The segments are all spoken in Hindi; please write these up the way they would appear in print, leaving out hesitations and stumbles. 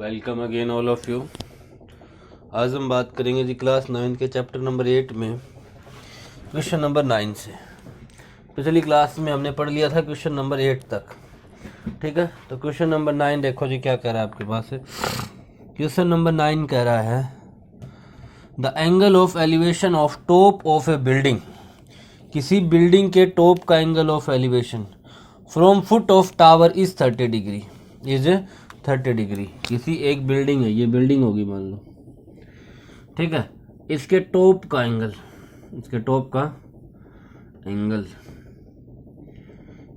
Welcome again all of you. आज हम बात करेंगे जी क्लास 9 के चैप्टर नंबर 8 में क्वेश्चन नंबर 9 से। पिछली क्लास में हमने पढ़ लिया था क्वेश्चन नंबर 8 तक, ठीक है। तो क्वेश्चन नंबर 9 देखो जी क्या कह रहा है आपके पास है। क्वेश्चन नंबर 9 कह रहा है the angle of elevation of top of A building. किसी बिल्डिंग के टॉप का angle of elevation from foot of tower is 30 degree, is 30 degree. किसी एक बिल्डिंग है, ये बिल्डिंग होगी मान लो, ठीक है। इसके टॉप का एंगल, इसके टॉप का एंगल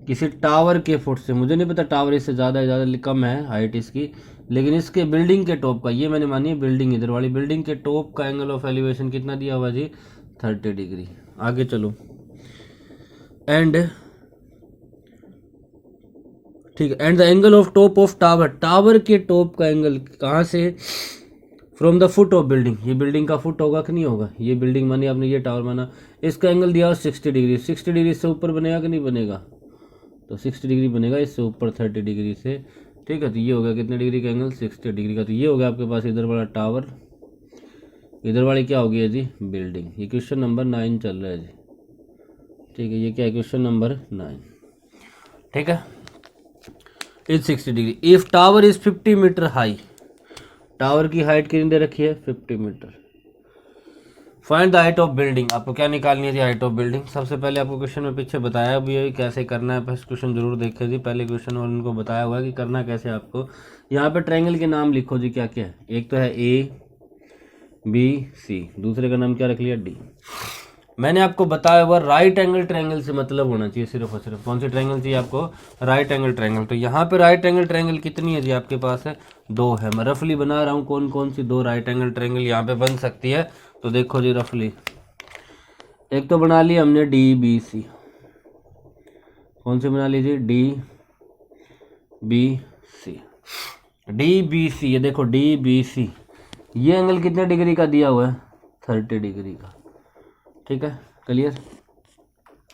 किसी टावर के फुट से, मुझे नहीं पता टावर इससे ज़्यादा कम है हाइट इसकी, लेकिन इसके बिल्डिंग के टॉप का, ये मैंने मानी है बिल्डिंग, इधर वाली बिल्डिंग के टॉप का एंगल ऑफ एलिवेशन कितना दिया हुआ जी 30 डिग्री। आगे चलो, एंड ठीक है, and the angle of top of tower, tower के टॉप का एंगल कहाँ से, from the foot of building, ये बिल्डिंग का फुट होगा कि नहीं होगा, ये बिल्डिंग मानी आपने, ये टावर माना, इसका एंगल दिया हो 60 डिग्री, 60 डिग्री से ऊपर बनेगा कि नहीं बनेगा, तो 60 डिग्री बनेगा, इससे ऊपर 30 डिग्री से, ठीक है। तो ये हो गया कितने डिग्री का एंगल, 60 डिग्री का। तो ये हो गया आपके पास इधर वाला टावर, इधर वाली क्या हो गई है जी बिल्डिंग। ये क्वेश्चन नंबर 9 चल रहा है जी, ठीक है। ये क्या है, क्वेश्चन नंबर 9, ठीक है। Is 60 degree if tower is 50 metre high, tower की हाइट कितनी दे रखी है 50 metre. Find the height of building, आपको क्या निकालनी है जी हाइट ऑफ बिल्डिंग। सबसे पहले आपको क्वेश्चन में पीछे बताया भी है कैसे करना है, बस क्वेश्चन जरूर देखें जी, पहले क्वेश्चन और उनको बताया हुआ है कि करना कैसे आपको। यहाँ पे ट्रायंगल के नाम लिखो जी, क्या क्या है। एक तो है ए बी सी, दूसरे का नाम क्या रख लिया डी। मैंने आपको बताया हुआ राइट एंगल ट्रायंगल से मतलब होना चाहिए सिर्फ और सिर्फ। कौन सी ट्रायंगल चाहिए आपको, राइट एंगल ट्रायंगल। तो यहाँ पे राइट एंगल ट्रायंगल कितनी है जी आपके पास है, 2 है। मैं रफली बना रहा हूँ कौन कौन सी 2 राइट एंगल ट्रायंगल यहाँ पे बन सकती है। तो देखो जी रफली, एक तो बना ली हमने डी बी सी, कौन सी बना लीजिए D B C, D B C. ये देखो डी बी सी, ये एंगल कितने डिग्री का दिया हुआ है 30 डिग्री का, ठीक है, क्लियर।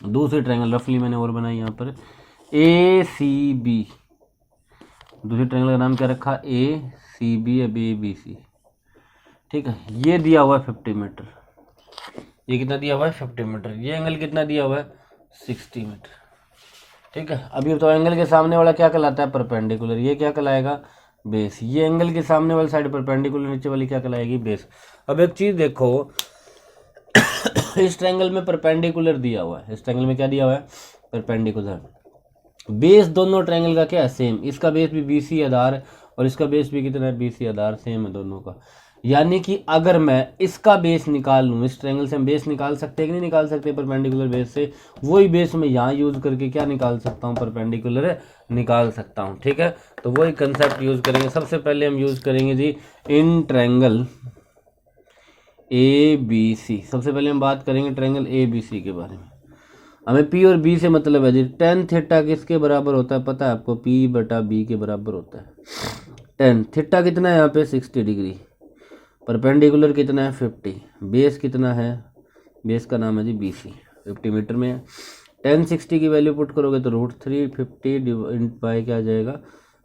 दूसरी ट्रायंगल रफली मैंने और बनाई यहाँ पर ए सी बी, दूसरी ट्रायंगल का नाम क्या रखा ए सी बी या बी बी सी, ठीक है। ये दिया हुआ है 50 मीटर, ये कितना दिया हुआ है 50 मीटर, ये एंगल कितना दिया हुआ है 60 मीटर, ठीक है। अभी तो एंगल के सामने वाला क्या कहलाता है परपेंडिकुलर, ये क्या कहलाएगा बेस। ये एंगल के सामने वाली साइड परपेंडिकुलर, नीचे वाली क्या कहलाएगी बेस। अब एक चीज देखो, इस ट्रायंगल में परपेंडिकुलर दिया हुआ है, इस ट्रायंगल में क्या दिया हुआ है परपेंडिकुलर। बेस दोनों ट्रायंगल का क्या है सेम, इसका बेस भी बीसी आधार और इसका बेस भी कितना है बीसी आधार, सेम है दोनों का। यानी कि अगर मैं इसका बेस निकाल लूँ, इस ट्रायंगल से हम बेस निकाल सकते हैं कि नहीं निकाल सकते परपेंडिकुलर बेस से, वही बेस मैं यहाँ यूज करके क्या निकाल सकता हूँ परपेंडिकुलर निकाल सकता हूँ, ठीक है। तो वही कंसेप्ट यूज करेंगे। सबसे पहले हम यूज करेंगे जी इन ट्रायंगल ए बी सी। सबसे पहले हम बात करेंगे ट्रायंगल ए बी सी के बारे में। हमें पी और बी से मतलब है जी टेन थीटा किसके बराबर होता है पता है आपको, पी बटा बी के बराबर होता है। टेन थीटा कितना है यहाँ पे 60 डिग्री, परपेंडिकुलर कितना है 50, बेस कितना है, बेस का नाम है जी बी सी, 50 मीटर में है। 10 60 की वैल्यू पुट करोगे तो √3 50 बाई क्या आ जाएगा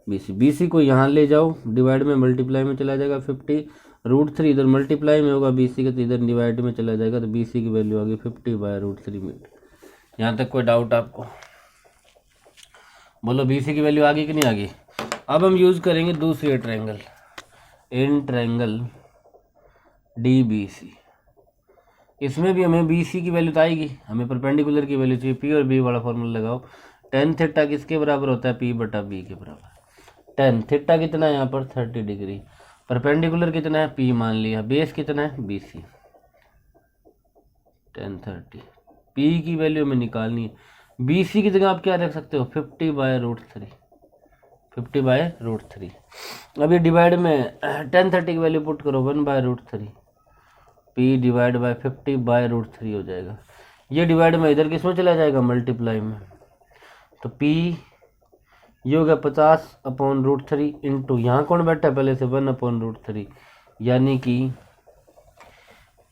बी सी। बी सी को यहाँ ले जाओ, डिवाइड में मल्टीप्लाई में चला जाएगा 50, √3 इधर मल्टीप्लाई में होगा बी सी का, तो इधर डिवाइड में चला जाएगा, तो बी सी की वैल्यू आ गई 50 बाय √3 मीटर। यहाँ तक कोई डाउट आपको, बोलो बी सी की वैल्यू आ गई कि नहीं आ गई। अब हम यूज करेंगे दूसरी triangle, in triangle D B C. इसमें भी हमें बी सी की वैल्यू तो आएगी, हमें परपेंडिकुलर की वैल्यू चाहिए। पी और बी वाला फॉर्मूला लगाओ, टेन थीटा किसके बराबर होता है पी बटा बी के बराबर। टेन थीटा कितना है यहाँ पर 30 डिग्री, परपेंडिकुलर कितना है पी मान लिया, बेस कितना है बी सी, टेन 30। पी की वैल्यू हमें निकालनी है, बी सी की जगह आप क्या रख सकते हो 50 बाय √3, 50 बाय √3। अभी डिवाइड में 10 30 की वैल्यू पुट करो 1 by √3, P divide by 50 by √3 हो जाएगा। ये डिवाइड में इधर किस में चला जाएगा मल्टीप्लाई में, तो पी ये हो गया 50/√3 इंटू यहाँ कौन बैठा है पहले से 1/√3, यानी कि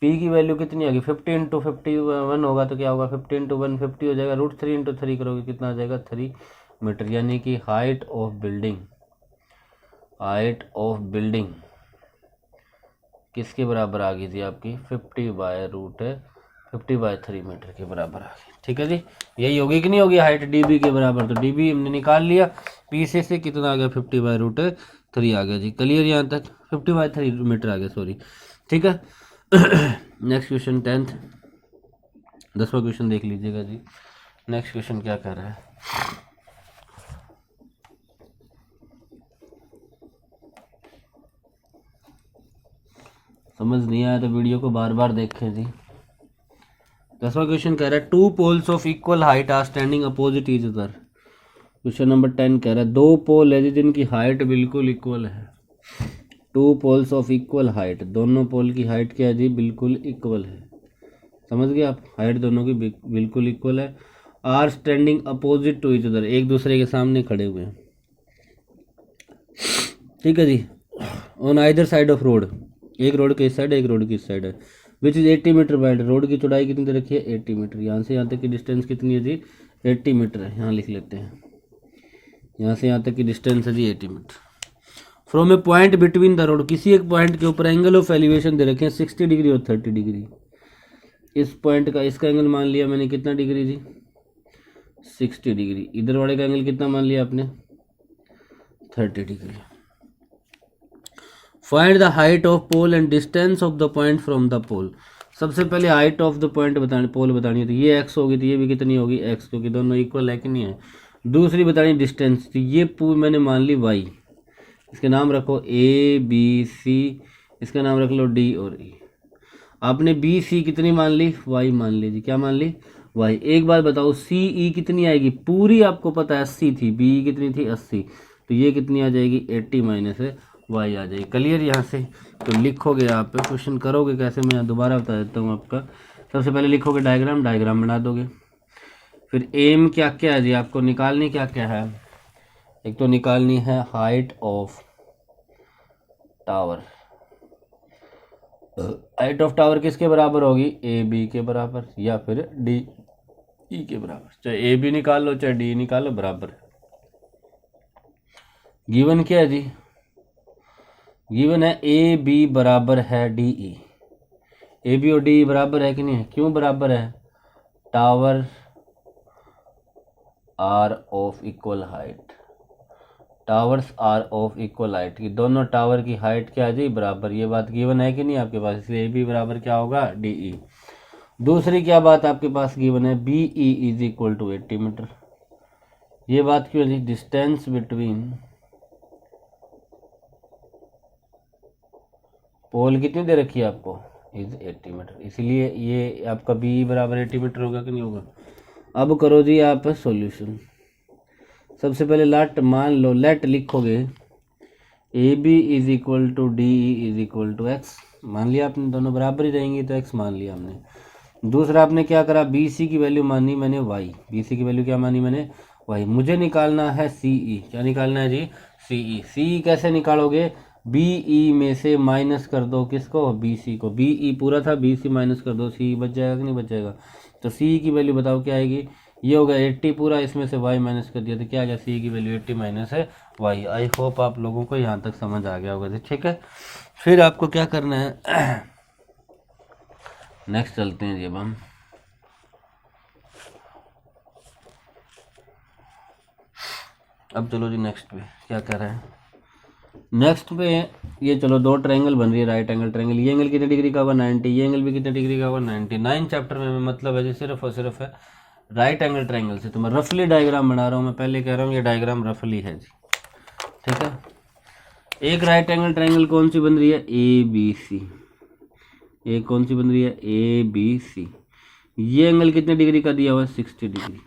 पी की वैल्यू कितनी आ गई 50 × 51 होगा तो क्या होगा 50 × 1 50 हो जाएगा, √3 × 3 करोगे कितना आ जाएगा 3 मीटर। यानी कि height of building height of building किसके बराबर आ गई थी आपकी 50/√50/3 मीटर के बराबर आ गई। ठीक है जी, यही होगी कि नहीं होगी हाइट डीबी के बराबर, तो डीबी हमने निकाल लिया, पी से कितना आ गया 50/√3 आ गया जी। क्लियर यहाँ तक 50/3 मीटर आ गया, सॉरी। ठीक है। नेक्स्ट क्वेश्चन 10th 10वां क्वेश्चन देख लीजिएगा जी। नेक्स्ट क्वेश्चन क्या कर रहा है, समझ नहीं आया तो वीडियो को बार बार देखें जी। 10वां क्वेश्चन कह रहा है 2 poles of equal height are standing opposite each other. Question number 10 कह रहा है 2 पोल है जी जिनकी हाइट बिल्कुल इक्वल है। 2 पोल्स ऑफ इक्वल हाइट, दोनों पोल की हाइट क्या है जी, बिल्कुल इक्वल है। समझ गए आप, हाइट दोनों की बिल्कुल इक्वल है। Are standing opposite to each other, एक दूसरे के सामने खड़े हुए हैं। ठीक है जी। On either side of road, एक रोड के इस साइड एक रोड की इस साइड है, which is 80 metre wide. Road की चौड़ाई कितनी दे रखी है 80 मीटर। यहाँ से यहाँ तक की डिस्टेंस कितनी है जी 80 मीटर है। यहाँ लिख लेते हैं, यहाँ से यहाँ तक की डिस्टेंस है जी 80 metre. From a point between the road, किसी एक पॉइंट के ऊपर एंगल ऑफ एलिवेशन दे रखे हैं 60 डिग्री और 30 डिग्री। इस पॉइंट का इसका एंगल मान लिया मैंने कितना डिग्री जी 60 डिग्री। इधर वाले का एंगल कितना मान लिया आपने 30 degree. Find the height of pole and distance of the point from the pole. सबसे पहले हाइट ऑफ द पॉइंट बतानी, पोल बतानी है, तो ये एक्स होगी, तो ये भी कितनी होगी एक्स, क्योंकि दोनों इक्वल है कि नहीं है। दूसरी बतानी डिस्टेंस, तो ये मैंने मान ली वाई, इसके नाम रखो ए बी सी, इसका नाम रख लो डी और ई। आपने बी सी कितनी मान ली वाई मान लीजिए, क्या मान ली वाई। एक बार बताओ सी ई कितनी आएगी, पूरी आपको पता है 80 थी, बी कितनी थी 80, तो ये कितनी आ जाएगी 80 माइनस वाई आ जाएगी। क्लियर यहाँ से, तो लिखोगे आप, क्वेश्चन करोगे कैसे मैं दोबारा बता देता हूँ आपका। सबसे पहले लिखोगे डायग्राम, डायग्राम बना दोगे। फिर एम क्या क्या है जी आपको निकालनी, क्या क्या है, एक तो निकालनी है height of tower. Height of tower किसके बराबर होगी ए बी के बराबर या फिर डी ई के बराबर, चाहे ए बी निकाल लो चाहे डी निकाल लो बराबर। गिवन क्या है जी, गिवन है ए बी बराबर है डी ई। ए बी और डी ई बराबर है कि नहीं है, क्यों बराबर है, tower are of equal height, towers are of equal height की दोनों टावर की हाइट क्या है जी बराबर। ये बात गिवन है कि नहीं आपके पास, इसलिए ए बी बराबर क्या होगा डी ई। दूसरी क्या बात आपके पास गिवन है, B E is equal to 80 metre. ये बात क्यों जी, डिस्टेंस बिटवीन पोल कितनी दे रखी है आपको इज 80 मीटर, इसलिए ये आपका बी बराबर 80 मीटर होगा कि नहीं होगा। अब करो जी आप सॉल्यूशन। सबसे पहले लेट मान लो, लेट लिखोगे A B is equal to D E is equal to X, मान लिया आपने, दोनों बराबर ही रहेंगी तो एक्स मान लिया हमने। दूसरा आपने क्या करा, बी सी की वैल्यू मानी मैंने वाई, बी सी की वैल्यू क्या मानी मैंने वाई। मुझे निकालना है सी ई, क्या निकालना है जी सी ई। सी ई कैसे निकालोगे, बी ई में से माइनस कर दो किसको बी सी को, बी ई पूरा था बी सी माइनस कर दो, सी ई बच जाएगा कि नहीं बच जाएगा। तो सी ई की वैल्यू बताओ क्या आएगी, ये होगा 80 पूरा, इसमें से y माइनस कर दिया तो क्या आ गया सी की वैल्यू 80 माइनस है y। आई होप आप लोगों को यहाँ तक समझ आ गया होगा। ठीक है, फिर आपको क्या करना है, नेक्स्ट चलते हैं जब हम, अब चलो जी नेक्स्ट पे क्या कर रहे हैं। नेक्स्ट पे ये चलो दो ट्रायंगल बन रही है, राइट एंगल ट्रायंगल, ये एंगल कितने डिग्री का होगा 90, ये एंगल भी कितने डिग्री का होगा 90। 9 चैप्टर में मतलब है जी सिर्फ और सिर्फ है राइट एंगल ट्रायंगल से। तो मैं रफली डायग्राम बना रहा हूँ, मैं पहले कह रहा हूँ ये डायग्राम रफली है जी। ठीक है, एक राइट एंगल ट्रायंगल कौन सी बन रही है ए बी सी, एक कौन सी बन रही है ए बी सी। ये एंगल कितने डिग्री का दिया हुआ है 60 डिग्री।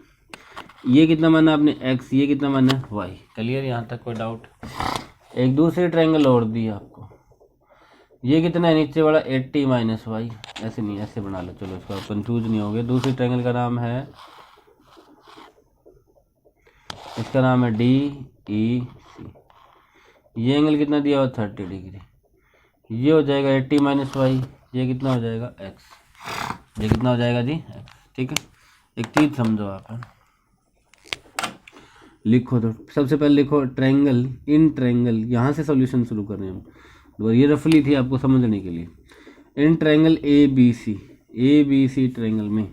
ये कितना माना आपने x, ये कितना माना है y। क्लियर यहाँ तक, कोई डाउट। एक दूसरी ट्रायंगल और दी आपको, ये कितना है नीचे वाला 80 माइनस वाई, ऐसे नहीं ऐसे बना लो, चलो इसका कंफ्यूज नहीं हो गया। दूसरी ट्रायंगल का नाम है, इसका नाम है डी ई सी। ये एंगल कितना दिया हुआ 30 डिग्री, ये हो जाएगा 80 माइनस वाई, ये कितना हो जाएगा x, ये कितना हो जाएगा जी x। ठीक है, एक चीज समझो आप, लिखो तो सबसे पहले लिखो ट्रायंगल, इन ट्रायंगल, यहाँ से सॉल्यूशन शुरू कर रहे हैं हम। तो ये रफली थी आपको समझने के लिए। In triangle A B C triangle में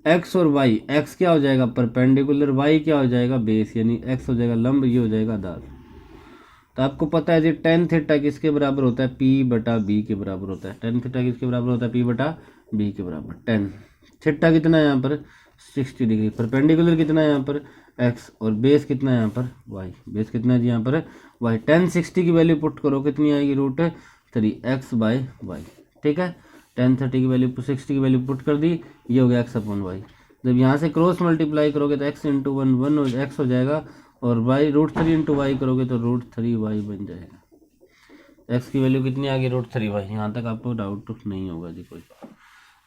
एक्स और वाई, एक्स क्या हो जाएगा परपेंडिकुलर, वाई क्या हो जाएगा बेस, यानी एक्स हो जाएगा लंब, ये हो जाएगा आधार। तो आपको पता है जी टेन थीटा किसके बराबर होता है, पी बटा बी के बराबर होता है। टेन थीटा किसके बराबर होता है, पी बटा बी के बराबर। टेन थीटा कितना है यहाँ पर 60 डिग्री, परपेंडिकुलर कितना है यहाँ पर एक्स, और बेस कितना है यहाँ पर वाई, बेस कितना है जी यहाँ पर वाई। टेन 60 की वैल्यू पुट करो कितनी आएगी √3 एक्स बाय वाई। ठीक है, टेन 30 की वैल्यू 60 की वैल्यू पुट कर दी, ये हो गया एक्स अपॉन वाई। जब यहाँ से क्रॉस मल्टीप्लाई करोगे तो x into one one x हो जाएगा, और वाई √3 इंटू वाई करोगे तो √3 वाई बन जाएगा। एक्स की वैल्यू कितनी आ गई √3 वाई। यहाँ तक आपको डाउट नहीं होगा जी कोई।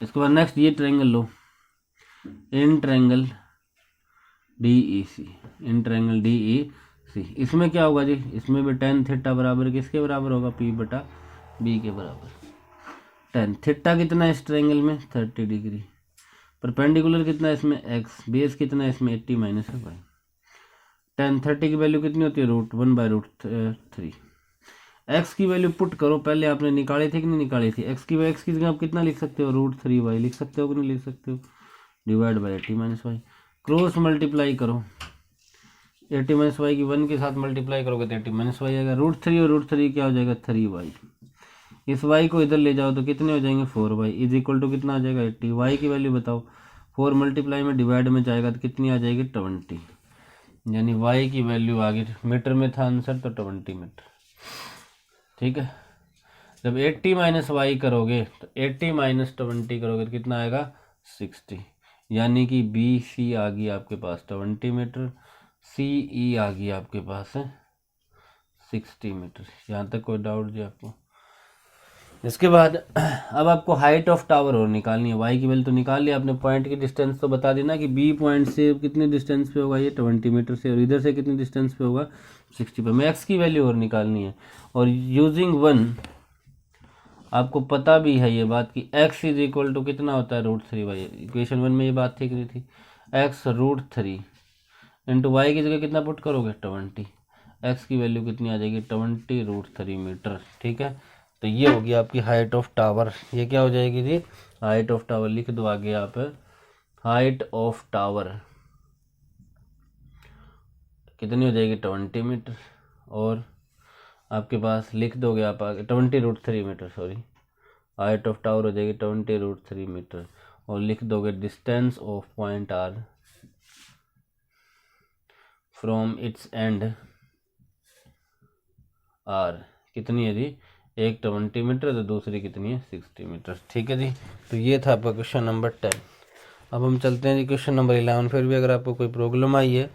इसके बाद नेक्स्ट ये triangle low, in triangle DEC, in triangle DEC। इसमें क्या होगा जी, इसमें भी टेन थीटा बराबर किसके बराबर होगा, पी बटा बी के बराबर। टेन थीटा कितना है इस ट्रायंगल में 30 डिग्री, परपेंडिकुलर कितना है इसमें एक्स, बेस कितना है इसमें 80 माइनस है वाई। टेन 30 की वैल्यू कितनी होती है √1/√3। एक्स की वैल्यू पुट करो, पहले आपने निकाली थी कि नहीं निकाली थी, एक्स की जगह आप कितना लिख सकते हो √3 वाई लिख सकते हो कि नहीं लिख सकते हो, divide by 80 minus Y. Cross multiply करो, 80 माइनस वाई की 1 के साथ मल्टीप्लाई करोगे तो 80 माइनस वाई आएगा। √3 और √3 क्या हो जाएगा 3 वाई। इस वाई को इधर ले जाओ तो कितने हो जाएंगे 4 वाई इज इक्वल टू कितना आ जाएगा 80। वाई की वैल्यू बताओ, 4 मल्टीप्लाई में डिवाइड में जाएगा तो कितनी आ जाएगी 20, यानी वाई की वैल्यू आ गई, मीटर में था आंसर तो 20 मीटर। ठीक है, जब 80 माइनस वाई करोगे तो 80 माइनस 20 करोगे तो कितना आएगा 60, यानी कि BC आ गई आपके पास 20 मीटर, CE आ गई आपके पास है 60 मीटर। यहाँ तक कोई डाउट जी आपको। इसके बाद अब आपको हाइट ऑफ टावर और निकालनी है। वाई की वैल्यू तो निकाल लिया आपने, पॉइंट की डिस्टेंस तो बता देना कि बी पॉइंट से कितने डिस्टेंस पे होगा ये 20 मीटर से, और इधर से कितने डिस्टेंस पे होगा 60 पे। मैं एक्स की वैल्यू और निकालनी है, और यूजिंग वन आपको पता भी है ये बात कि x इज इक्वल टू कितना होता है √3 वाई। इक्वेशन 1 में ये बात ठीक नहीं थी, x √3 इंटू वाई की जगह कितना पुट करोगे 20, x की वैल्यू कितनी आ जाएगी 20 √3 मीटर। ठीक है, तो ये होगी आपकी हाइट ऑफ टावर। ये क्या हो जाएगी जी हाइट ऑफ टावर, लिख दो आगे आप हाइट ऑफ टावर कितनी हो जाएगी 20 मीटर, और आपके पास लिख दोगे आप आगे 20 √3 metre, sorry height of tower हो जाएगी 20 √3 मीटर, और लिख दोगे distance of point R from its end R कितनी है जी, एक 20 मीटर तो दूसरी कितनी है 60 मीटर। ठीक है जी, तो ये था आपका क्वेश्चन नंबर 10। अब हम चलते हैं जी क्वेश्चन नंबर 11। फिर भी अगर आपको कोई प्रॉब्लम आई है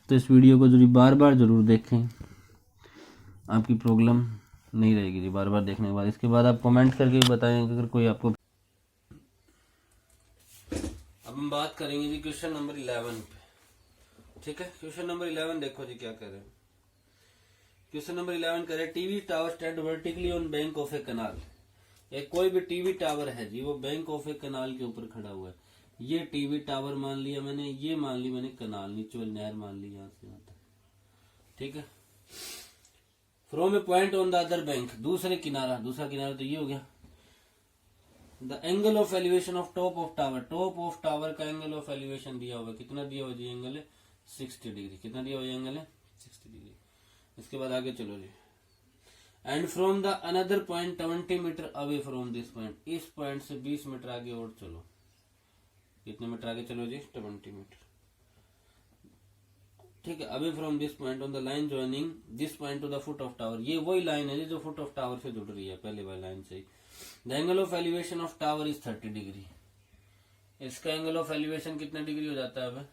तो इस वीडियो को जरूर बार बार ज़रूर देखें, आपकी प्रॉब्लम नहीं रहेगी जी बार बार देखने के बाद। इसके बाद आप कमेंट करके बताएं अगर कोई आपको। अब हम बात करेंगे जी क्वेश्चन नंबर 11 पे। ठीक है, क्वेश्चन नंबर 11 देखो जी क्या कह रहे हैं। क्वेश्चन नंबर 11 कह रहे हैं TV tower stand vertically on bank of a canal. एक कोई भी टीवी टावर है जी, वो बैंक ऑफ ए कनाल के ऊपर खड़ा हुआ है। ये टीवी टावर मान लिया मैंने, ये मान ली मैंने कनाल, नीचे वाली नहर मान ली यहाँ से यहाँ तक। ठीक है, from a point on the other bank, दूसरा किनारा तो ये हो गया। The angle of elevation of top of tower का एंगल ऑफ एलिवेशन दिया हुआ, कितना दिया हुआ जी एंगल है 60 डिग्री। कितना दिया हुआ एंगल है 60 डिग्री। इसके बाद आगे चलो जी, and from the another point 20 metre away from this point, इस पॉइंट से 20 मीटर आगे और चलो। कितने मीटर आगे चलो जी 20 मीटर। ठीक है, away from this point on the line joining this point two the foot of tower, ये वही लाइन है जो फुट ऑफ टावर से जुड़ रही है पहले वाली लाइन से। The angle of elevation of tower is 30 degree. इसका एंगल ऑफ एलिवेशन कितना डिग्री हो जाता है अब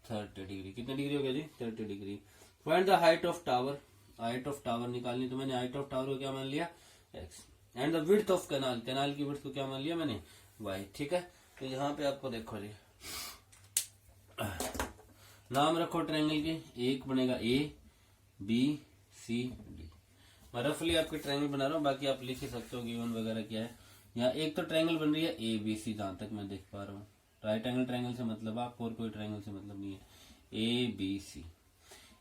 30 डिग्री। कितने डिग्री हो गया जी 30 degree. Find the height of tower, height of tower निकालनी, तो मैंने हाइट ऑफ टावर को क्या मान लिया x, and the width of canal, canal की विड्थ को क्या मान लिया मैंने y। ठीक है, तो यहाँ पे आपको देखो जी नाम रखो ट्रायंगल के, एक बनेगा ABCD। मैं रफली आपके ट्रायंगल बना रहा हूँ, बाकी आप लिख ही सकते हो गिवन वगैरह क्या है। यहाँ एक तो ट्रायंगल बन रही है ABC, जहां तक मैं देख पा रहा हूँ। राइट एंगल ट्रायंगल से मतलब आपको और कोई ट्रायंगल से मतलब नहीं है। A B C.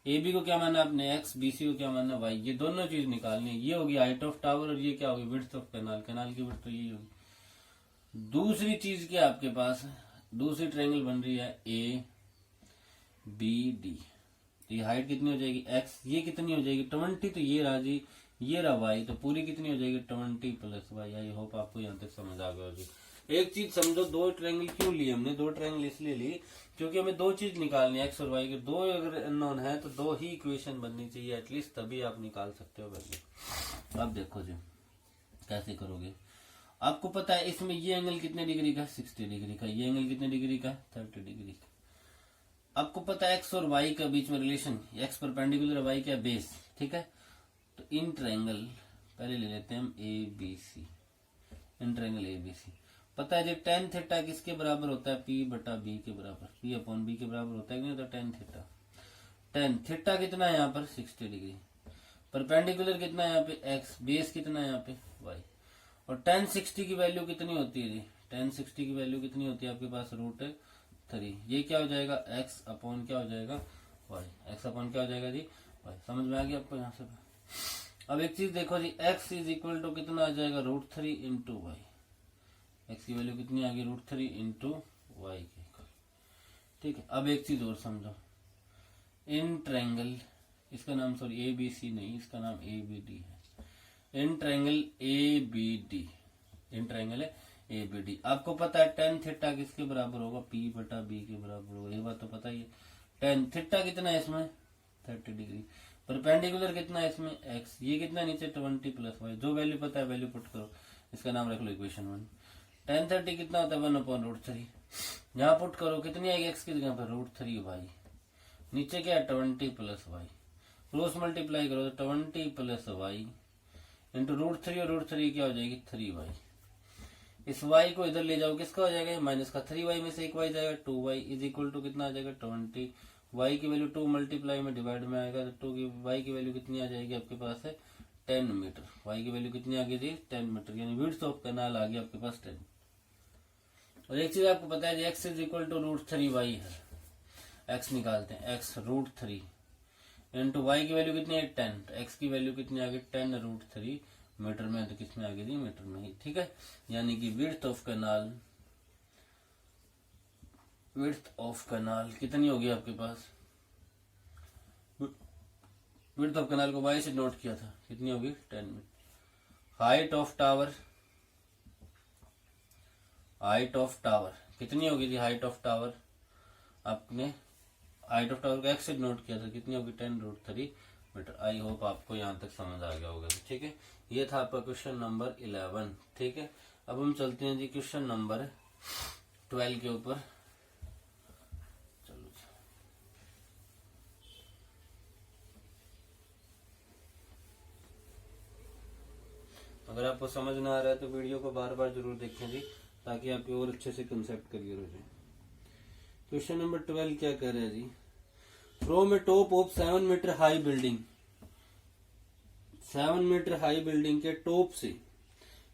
A B को क्या माना आपने एक्स, बी सी को क्या माना वाई। ये दोनों चीज निकालनी है। ये होगी हाइट ऑफ टावर और ये क्या होगी विड्थ ऑफ कैनाल। कैनाल की विड्थ तो यही होगी। दूसरी चीज क्या आपके पास है, दूसरी ट्रायंगल बन रही है ए बी डी। ये हाइट कितनी हो जाएगी एक्स, ये कितनी हो जाएगी 20, तो ये रहा जी, ये रहा वाई, तो पूरी कितनी हो जाएगी 20 प्लस वाई। आई होप आपको यहाँ तक समझ आ गया होगी। एक चीज समझो, दो ट्रायंगल क्यों लिए हमने, दो ट्रायंगल इसलिए ली क्योंकि हमें दो चीज निकालनी है एक्स और वाई के। दो अगर अननोन है तो दो ही इक्वेशन बननी चाहिए एटलीस्ट, तभी आप निकाल सकते हो वैल्यू। अब देखो जी कैसे करोगे। आपको पता है इसमें ये एंगल कितने डिग्री का, 60 डिग्री का। ये एंगल कितने डिग्री का, 30 डिग्री का। आपको पता है एक्स और वाई का बीच में रिलेशन, एक्स परपेंडिकुलर, वाई क्या बेस, ठीक है। तो इन ट्रायंगल पहले ले लेते हैं हम A B C. In triangle A B C पता है जी टेन थीटा किसके बराबर होता है, पी बटा बी के बराबर, पी अपॉन बी के बराबर होता है कि नहीं होता, टेन थीटा। टेन थीटा कितना है यहाँ पर 60 डिग्री, परपेंडिकुलर कितना है यहाँ पे एक्स, बेस कितना है यहाँ पे वाई। और टेन 60 की वैल्यू कितनी होती है जी, टेन 60 की वैल्यू कितनी होती है आपके पास √3। ये क्या हो जाएगा एक्स अपॉन क्या हो जाएगा वाई, एक्स अपॉन क्या हो जाएगा जी वाई। समझ में आ गया आपको यहाँ से। अब एक चीज देखो जी, एक्स इज इक्वल टू कितना आ जाएगा √3 इंटू वाई। एक्स की वैल्यू कितनी आ गई √3 इंटू वाई की, ठीक है। अब एक चीज और समझो, इन ट्रायंगल, इसका नाम सॉरी ए बी सी नहीं, इसका नाम ए बी डी है। In triangle A B D, in triangle है ए बी डी। आपको पता है टेन थीटा किसके बराबर होगा, पी बटा बी के बराबर होगा, ये बात तो पता ही है। टेन थीटा कितना है इसमें 30 डिग्री, परपेंडिकुलर कितना है इसमें एक्स, ये कितना नीचे 20 प्लस वाई। जो वैल्यू पता है वैल्यू पुट करो, इसका नाम रख लो इक्वेशन 1। टेन 30 कितना होता है 1/√3, यहाँ पुट करो कितनी आएगी एक्स की जगह पर √3 वाई, नीचे क्या है 20 प्लस वाई, क्रॉस मल्टीप्लाई करो तो 20 प्लस वाई इंटू √3 और √3 क्या हो जाएगी 3 वाई। इस y को इधर ले जाओ किसका हो जाएगा माइनस का, 3 वाई में से एक y जाएगा 2 वाई इज इक्वल टू कितना आ जाएगा 20। y की वैल्यू 2 मल्टीप्लाई में डिवाइड में आएगा तो 2 की y की वैल्यू कितनी आ जाएगी आपके पास है 10 मीटर। y की वैल्यू कितनी आ गई थी 10 मीटर, यानी विड्थ ऑफ कैनाल आ गया आपके पास 10। और एक चीज आपको पता है जी x is equal to √3 Y है, x निकालते हैं, x √3 इंटू वाई की वैल्यू कितनी है 10, तो x की वैल्यू कितनी आ गई 10√3 मीटर में, तो किसमें आ गई थी मीटर में ही, ठीक है। यानी कि width of canal, width of canal कितनी होगी आपके पास, विड्थ ऑफ कैनाल को वाई से नोट किया था, कितनी होगी 10 metre. Height of tower, height of tower कितनी होगी थी, हाइट ऑफ टावर आपने हाइट ऑफ टावर को एक्स से नोट किया था, कितनी होगी 10√3 मीटर। आई होप आपको यहाँ तक समझ आ गया होगा, ठीक है। ये था आपका क्वेश्चन नंबर 11, ठीक है। अब हम चलते हैं जी क्वेश्चन नंबर 12 के ऊपर। चलो अगर आपको समझ ना आ रहा है तो वीडियो को बार बार जरूर देखें जी, ताकि आपके और अच्छे से कंसेप्ट क्लियर हो जाए। क्वेश्चन नंबर 12 क्या कह रहे हैं जी, from a top of 7 metre high building, 7 metre high building के टॉप से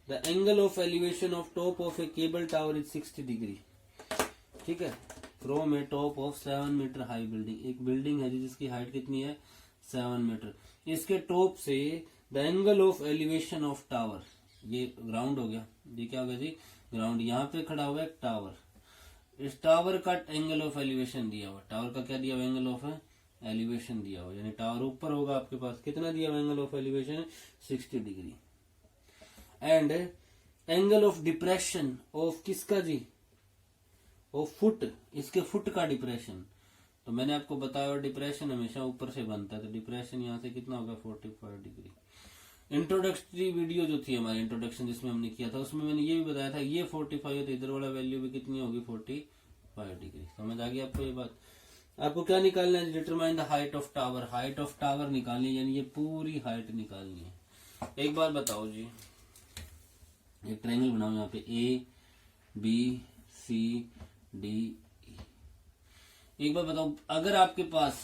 the angle of elevation of top of a cable tower is 60 degree, ठीक है। From a top of 7 metre high building, एक बिल्डिंग है जिसकी हाइट कितनी है 7 मीटर, इसके टॉप से the angle of elevation of tower, ये ग्राउंड हो गया, ये क्या हो गया जी ग्राउंड, यहाँ पे खड़ा हुआ है टावर, इस टावर का एंगल ऑफ एलिवेशन दिया हुआ, टावर का क्या दिया हुआ एंगल ऑफ एलिवेशन दिया हुआ, यानी टावर ऊपर होगा आपके पास, कितना दिया हुआ angle of elevation 60 degree. And angle of depression of किसका जी, ऑफ फुट, इसके फुट का डिप्रेशन। तो मैंने आपको बताया डिप्रेशन हमेशा ऊपर से बनता है, तो डिप्रेशन यहाँ से कितना होगा 45 डिग्री। इंट्रोडक्टरी वीडियो जो थी हमारी इंट्रोडक्शन जिसमें हमने किया था, उसमें मैंने ये भी बताया था ये 45 है तो इधर वाला वैल्यू भी कितनी होगी 45 डिग्री। समझ आ गई आपको ये बात। आपको क्या निकालना है, determine the height of tower, height of tower निकालनी है, यानी ये पूरी हाइट निकालनी है। एक बार बताओ जी, एक ट्रायंगल बनाओ यहाँ पे ए बी सी डी ई। एक बार बताओ, अगर आपके पास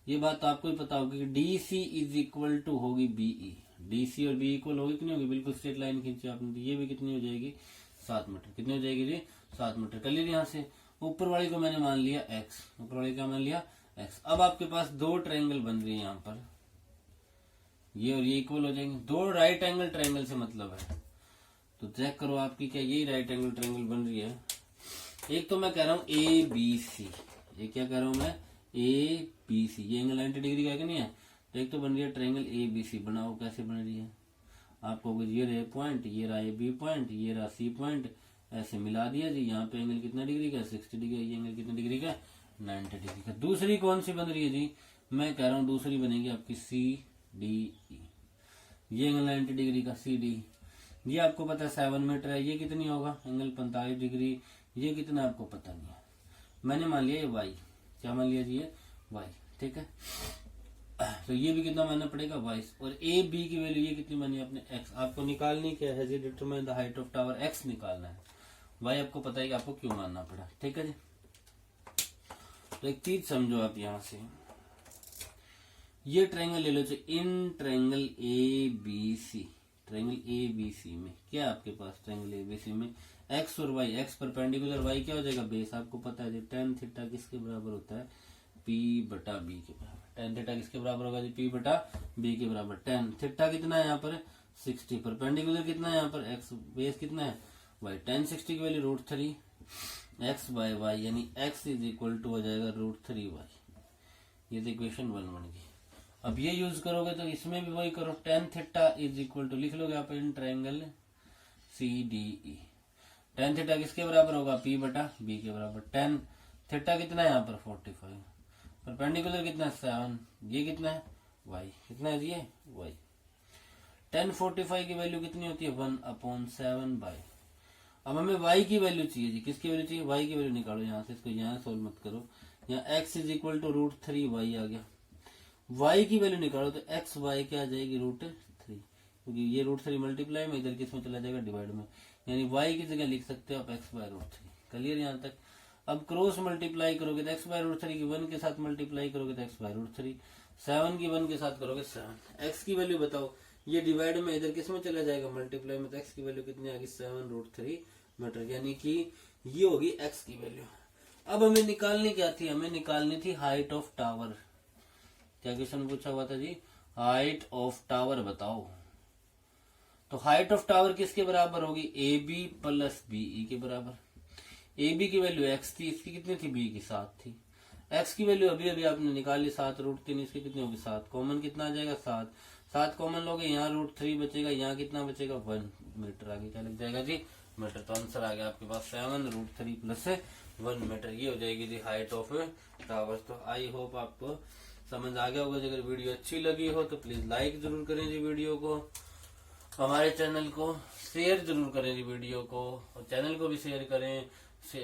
ये बात आपको ही पता होगी कि D C is equal to होगी बीई, डी सी और बी इक्वल होगी कि नहीं होगी, बिल्कुल स्ट्रेट लाइन खींची आपने, ये भी कितनी हो जाएगी 7 मीटर, कितनी हो जाएगी जी 7 मीटर। कर लीजिए यहाँ से, ऊपर वाली को मैंने मान लिया x, ऊपर वाली क्या मान लिया x। अब आपके पास दो ट्रायंगल बन रही है यहाँ पर, ये और ये इक्वल हो जाएंगे। दो राइट एंगल ट्रायंगल से मतलब है, तो चेक करो आपकी क्या यही राइट एंगल ट्रायंगल बन रही है। एक तो मैं कह रहा हूँ ए बी सी, ये क्या कह रहा हूँ मैं ए बी सी, ये एंगल 90 डिग्री का है कि नहीं है। तो एक तो बन रही है ट्रायंगल ए बी सी, बनाओ कैसे बन रही है। आपको ये रहे पॉइंट, ये रहा ए बी पॉइंट, ये रहा सी पॉइंट, ऐसे मिला दिया जी। यहाँ पे एंगल कितना डिग्री का 60 डिग्री, ये एंगल कितना डिग्री का 90 डिग्री का। दूसरी कौन सी बन रही है जी, मैं कह रहा हूँ दूसरी बनेगी आपकी सी डी ई, ये एंगल 90 डिग्री का सी डी, ये आपको पता है 7 मीटर है। ये कितनी होगा एंगल 45 डिग्री, ये कितना आपको पता नहीं है। मैंने मान लिया ये वाई, क्या मान लिया जी ये वाई, ठीक है। तो ये भी कितना मानना पड़ेगा 22, और ए बी की वैल्यू ये कितनी मानी आपने x। आपको निकालनी क्या है जी, determine the height of tower, x निकालना है। y आपको पता है कि आपको क्यों मानना पड़ा, ठीक है जी। तो एक चीज समझो आप यहाँ से, ये ट्रायंगल ले लो, in triangle A B C, triangle A B C में क्या आपके पास, ट्रायंगल ए बी सी में x और y, x परपेंडिकुलर, y क्या हो जाएगा बेस। आपको पता है जी tan थीटा किसके बराबर होता है, p बटा b के बराबर। tan थीटा किसके बराबर होगा जी, p बटा b के बराबर। tan थीटा कितना है यहाँ पर 60, परपेंडिकुलर कितना है यहाँ पर x, बेस कितना है y। tan 60 की वैल्यू √3 x बाय y, यानी x इज इक्वल टू हो जाएगा √3y। ये तो इक्वेशन 1 बन गई। अब ये यूज करोगे तो इसमें भी वही करो, tan theta is equal to लिख लोगे आप in triangle C D E. tan theta किसके बराबर होगा, p बटा b के बराबर। tan थीटा कितना है यहाँ पर 45, परपेंडिकुलर कितना है 7, ये कितना है y, कितना है ये y। tan 45 की वैल्यू कितनी होती है 1/7 बाई। अब हमें y की वैल्यू चाहिए जी, किसकी वैल्यू चाहिए, y की वैल्यू निकालो यहाँ से, इसको यहाँ सोल्व मत करो। यहाँ x is equal to √3y आ गया, y की वैल्यू निकालो तो x y क्या आ जाएगी √3, क्योंकि ये √3 मल्टीप्लाई में, इधर किसमें चला जाएगा डिवाइड में, यानी y की जगह लिख सकते हो आप x बाय √3। क्लियर यहाँ तक। अब क्रॉस मल्टीप्लाई करोगे तो x बाय √3 की 1 के साथ मल्टीप्लाई करोगे तो x बाय √3, 7 की 1 के साथ करोगे 7। x की वैल्यू बताओ, ये डिवाइड में इधर किसमें चला जाएगा मल्टीप्लाई में, तो x की वैल्यू कितनी आ गई 7√3 मीटर, यानी कि ये होगी x की वैल्यू। अब हमें निकालनी क्या थी, हमें निकालनी थी हाइट ऑफ टावर। क्या क्वेश्चन पूछा हुआ था जी, हाइट ऑफ टावर बताओ। तो हाइट ऑफ टावर किसके बराबर होगी, A B plus B E के बराबर। ए बी की वैल्यू x थी, इसकी कितनी थी b की 7 थी। x की वैल्यू अभी अभी आपने निकाली 7√3, इसकी कितनी होगी 7, कॉमन कितना आ जाएगा 7, 7 कॉमन लोगे यहाँ √3 बचेगा, यहाँ कितना बचेगा 1 मीटर, आगे क्या लग जाएगा जी मीटर। तो आंसर आ गया आपके पास 7√3 प्लस 1 मीटर, ये हो जाएगी जी हाइट ऑफ टावर। तो आई होप आपको समझ आ गया होगा। अगर वीडियो अच्छी लगी हो तो प्लीज लाइक जरूर करें जी वीडियो को, हमारे चैनल को शेयर जरूर करें जी वीडियो को, और चैनल को भी शेयर करें,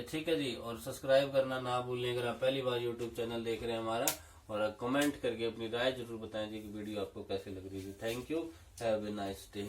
ठीक है जी। और सब्सक्राइब करना ना भूलें अगर आप पहली बार यूट्यूब चैनल देख रहे हैं हमारा, और कमेंट करके अपनी राय जरूर बताएं जी कि वीडियो आपको कैसे लग रही है। Thank you, have a nice day.